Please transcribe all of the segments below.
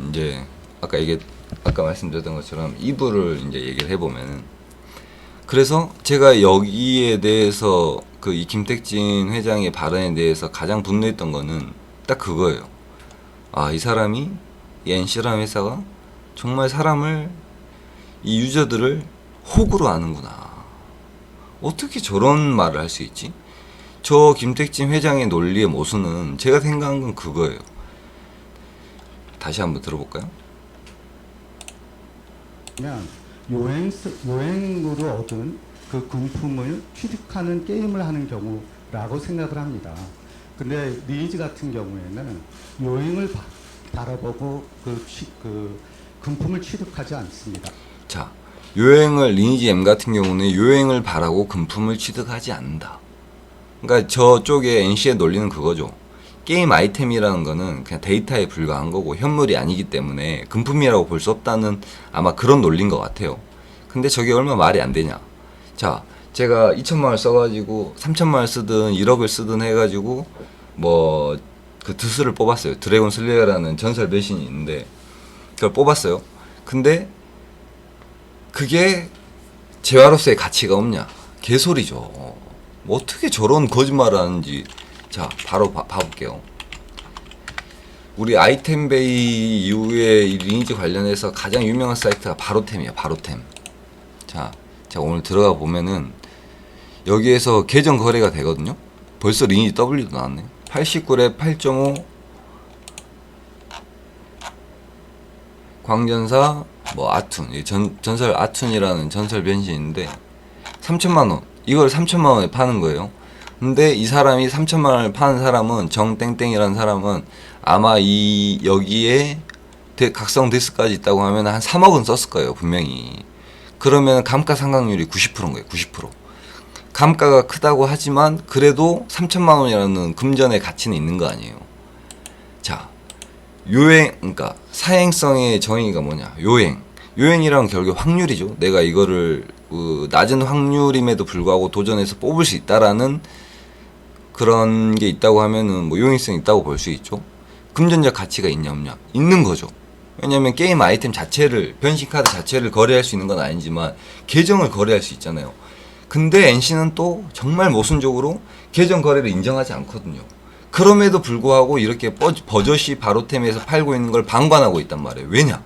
이제 아까 말씀드렸던 것처럼 2부를 이제 얘기를 해보면은, 그래서 제가 여기에 대해서 이 김택진 회장의 발언에 대해서 가장 분노했던 거는 딱 그거예요. 아, 이 사람이, 이 NC라는 회사가 정말 사람을, 이 유저들을 호구로 아는구나. 어떻게 저런 말을 할 수 있지? 저 김택진 회장의 논리의 모순은 제가 생각한 건 그거예요. 다시 한번 들어볼까요? 그냥 요행으로 얻은 그 금품을 취득하는 게임을 하는 경우라고 생각을 합니다. 근데 리니지 같은 경우에는 요행을 바라보고 그 금품을 취득하지 않습니다. 자, 요행을, 리니지 M 같은 경우는 요행을 바라고 금품을 취득하지 않는다. 그러니까 저쪽에 NC의 논리는 그거죠. 게임 아이템이라는 거는 그냥 데이터에 불과한 거고 현물이 아니기 때문에 금품이라고 볼 수 없다는 아마 그런 논리인 것 같아요. 근데 저게 얼마나 말이 안 되냐. 자, 제가 2천만 원을 써가지고 3천만 원을 쓰든 1억을 쓰든 해가지고 뭐 그 드스를 뽑았어요. 드래곤 슬레이어라는 전설 배신이 있는데 그걸 뽑았어요. 근데 그게 재화로서의 가치가 없냐? 개소리죠. 뭐 어떻게 저런 거짓말을 하는지. 자, 바로 봐볼게요. 우리 아이템베이 이후에 이 리니지 관련해서 가장 유명한 사이트가 바로템이에요. 바로템. 자, 제가 오늘 들어가 보면은 여기에서 계정 거래가 되거든요. 벌써 리니지 W도 나왔네. 89랩 8.5 광전사 뭐 아툰, 전설 아툰이라는 전설 변신인데 3천만 원. 이걸 3천만 원에 파는 거예요. 근데 이 사람이 3천만 원을 파는 사람은 정땡땡이라는 사람은 아마 여기에 각성 디스까지 있다고 하면 한 3억은 썼을 거예요, 분명히. 그러면 감가상각률이 90%인 거예요. 90%. 감가가 크다고 하지만 그래도 3천만 원이라는 금전의 가치는 있는 거 아니에요. 자, 그러니까 사행성의 정의가 뭐냐? 요행이란 결국 확률이죠. 내가 이거를 낮은 확률임에도 불구하고 도전해서 뽑을 수 있다라는 그런 게 있다고 하면은 뭐 요행성이 있다고 볼 수 있죠. 금전적 가치가 있냐 없냐? 있는 거죠. 왜냐면 게임 아이템 자체를, 변신 카드 자체를 거래할 수 있는 건 아니지만 계정을 거래할 수 있잖아요. 근데 NC는 또 정말 모순적으로 계정 거래를 인정하지 않거든요. 그럼에도 불구하고 이렇게 버젓이 바로템에서 팔고 있는 걸 방관하고 있단 말이에요. 왜냐?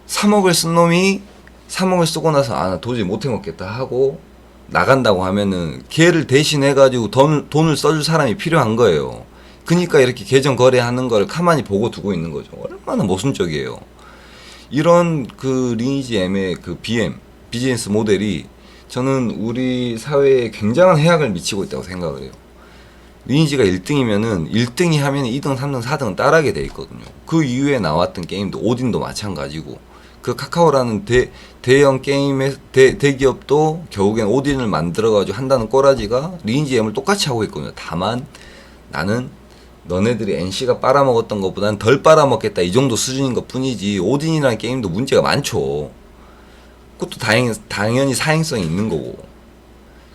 3억을 쓴 놈이 3억을 쓰고 나서 나 도저히 못 해먹겠다 하고 나간다고 하면은 걔를 대신해가지고 돈을 써줄 사람이 필요한 거예요. 그러니까 이렇게 계정 거래하는 걸 가만히 보고 두고 있는 거죠. 얼마나 모순적이에요. 이런 리니지 M의 비즈니스 모델이 저는 우리 사회에 굉장한 해악을 미치고 있다고 생각을 해요. 리니지가 1등이면은 1등이 하면 2등, 3등, 4등은 따라하게 돼 있거든요. 그 이후에 나왔던 게임도 오딘도 마찬가지고 그 카카오라는 대형 게임의 대기업도 결국엔 오딘을 만들어가지고 한다는 꼬라지가 리니지 M을 똑같이 하고 있거든요. 다만 나는 너네들이 NC가 빨아먹었던 것보다는 덜 빨아먹겠다 이 정도 수준인 것 뿐이지 오딘이라는 게임도 문제가 많죠. 그것도 당연히 사행성이 있는 거고.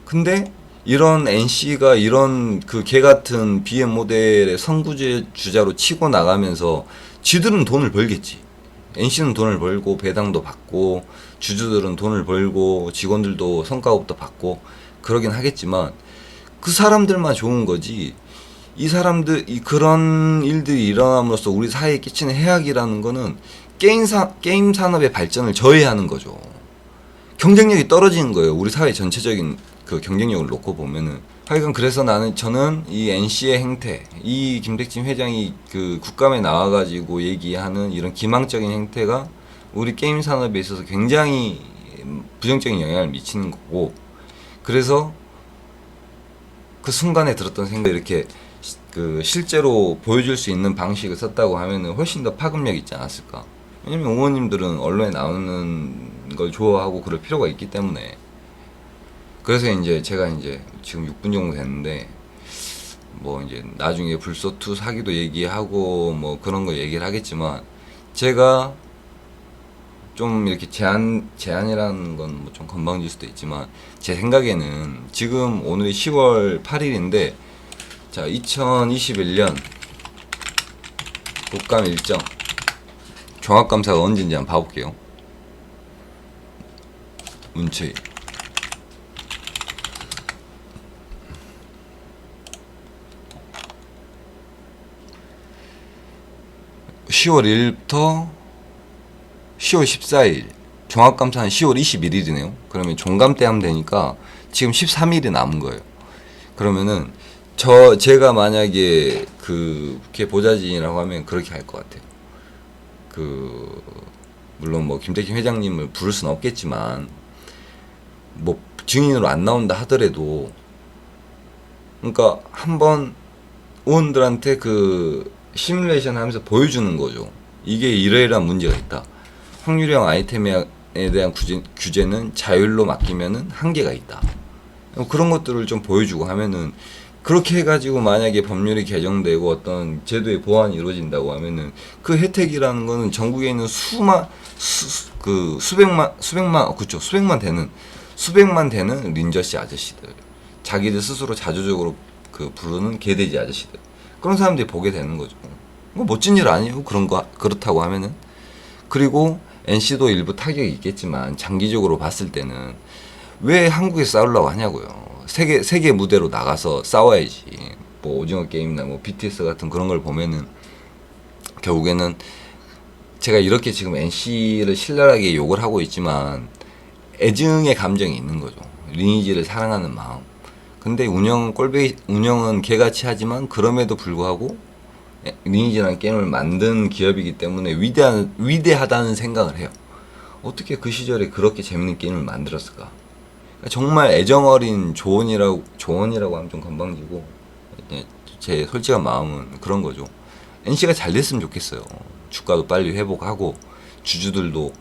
근데 이런 NC가 이런 개 같은 BM 모델의 선구주자로 치고 나가면서 지들은 돈을 벌겠지. NC는 돈을 벌고 배당도 받고 주주들은 돈을 벌고 직원들도 성과급도 받고 그러긴 하겠지만 그 사람들만 좋은 거지. 그런 일들이 일어남으로써 우리 사회에 끼치는 해악이라는 거는 게임 산업의 발전을 저해하는 거죠. 경쟁력이 떨어지는 거예요. 우리 사회 전체적인 경쟁력을 놓고 보면은. 하여간 그래서 저는 이 NC의 행태, 이 김택진 회장이 국감에 나와가지고 얘기하는 이런 기망적인 행태가 우리 게임 산업에 있어서 굉장히 부정적인 영향을 미치는 거고, 그래서 그 순간에 들었던 생각이 이렇게 실제로 보여줄 수 있는 방식을 썼다고 하면은 훨씬 더 파급력이 있지 않았을까. 왜냐면 의원님들은 언론에 나오는 걸 좋아하고 그럴 필요가 있기 때문에. 그래서 제가 지금 6분 정도 됐는데 뭐 나중에 불소투 사기도 얘기하고 뭐 그런 거 얘기를 하겠지만, 제가 좀 이렇게 제안이라는 건 뭐 좀 건방질 수도 있지만 제 생각에는 지금 오늘이 10월 8일인데 자, 2021년 국감 일정 종합감사가 언제인지 한번 봐볼게요. 문체위 10월 1일부터 10월 14일, 종합감사는 10월 21일이네요. 그러면 종감 때 하면 되니까 지금 13일이 남은 거예요. 그러면은 제가 만약에 걔 보좌진이라고 하면 그렇게 할 것 같아요. 물론 뭐 김태균 회장님을 부를 수는 없겠지만 뭐 증인으로 안 나온다 하더라도, 그러니까 한번 의원들한테 시뮬레이션 하면서 보여주는 거죠. 이게 이러이러한 문제가 있다. 확률형 아이템에 대한 규제는 자율로 맡기면은 한계가 있다. 그런 것들을 좀 보여주고 하면은, 그렇게 해가지고 만약에 법률이 개정되고 어떤 제도의 보완이 이루어진다고 하면은 그 혜택이라는 거는 전국에 있는 수백만 되는 린저씨 아저씨들, 자기들 스스로 자주적으로 부르는 개돼지 아저씨들, 그런 사람들이 보게 되는 거죠. 뭐 멋진 일 아니에요. 그렇다고 하면은. 그리고 NC도 일부 타격이 있겠지만 장기적으로 봤을 때는 왜 한국에 싸우려고 하냐고요. 세계 무대로 나가서 싸워야지. 뭐 오징어 게임이나 뭐 BTS 같은 그런 걸 보면은 결국에는, 제가 이렇게 지금 NC를 신랄하게 욕을 하고 있지만 애증의 감정이 있는 거죠. 리니지를 사랑하는 마음. 근데 운영은 개같이 하지만 그럼에도 불구하고 리니지라는 게임을 만든 기업이기 때문에 위대하다는 생각을 해요. 어떻게 그 시절에 그렇게 재밌는 게임을 만들었을까? 정말 애정어린 조언이라고 하면 좀 건방지고, 제 솔직한 마음은 그런 거죠. NC가 잘 됐으면 좋겠어요. 주가도 빨리 회복하고 주주들도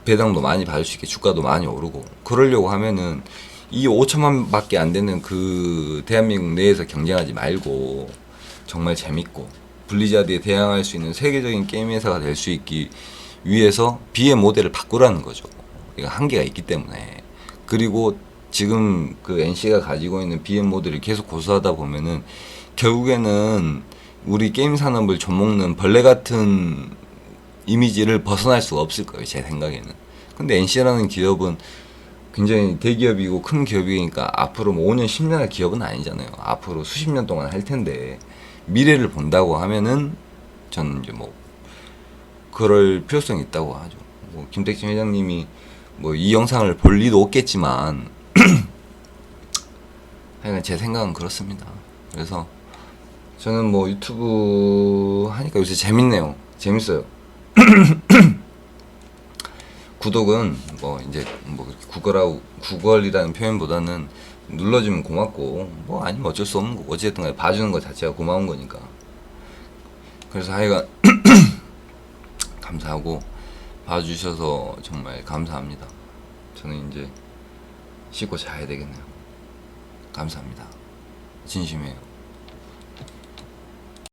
배당도 많이 받을 수 있게 주가도 많이 오르고, 그러려고 하면은 이 5천만 밖에 안 되는 대한민국 내에서 경쟁하지 말고 정말 재밌고 블리자드에 대항할 수 있는 세계적인 게임 회사가 될 수 있기 위해서 BM 모델을 바꾸라는 거죠. 이거 한계가 있기 때문에. 그리고 지금 NC가 가지고 있는 BM 모델을 계속 고수하다 보면은 결국에는 우리 게임 산업을 좀먹는 벌레 같은 이미지를 벗어날 수가 없을 거예요, 제 생각에는. 근데 NC라는 기업은 굉장히 대기업이고 큰 기업이니까 앞으로 뭐 5년, 10년 할 기업은 아니잖아요. 앞으로 수십 년 동안 할 텐데, 미래를 본다고 하면은 저는 이제 뭐 그럴 필요성이 있다고 하죠. 뭐 김택진 회장님이 뭐 이 영상을 볼 리도 없겠지만 하여간 제 생각은 그렇습니다. 그래서 저는 뭐 유튜브 하니까 요새 재밌네요. 재밌어요. 구독은 뭐 이제 뭐 구걸이라는 표현보다는 눌러주면 고맙고, 뭐 아니면 어쩔 수 없는 거고, 어쨌든 간에 봐주는 것 자체가 고마운 거니까. 그래서 하여간 감사하고, 봐주셔서 정말 감사합니다. 저는 이제 씻고 자야 되겠네요. 감사합니다. 진심이에요.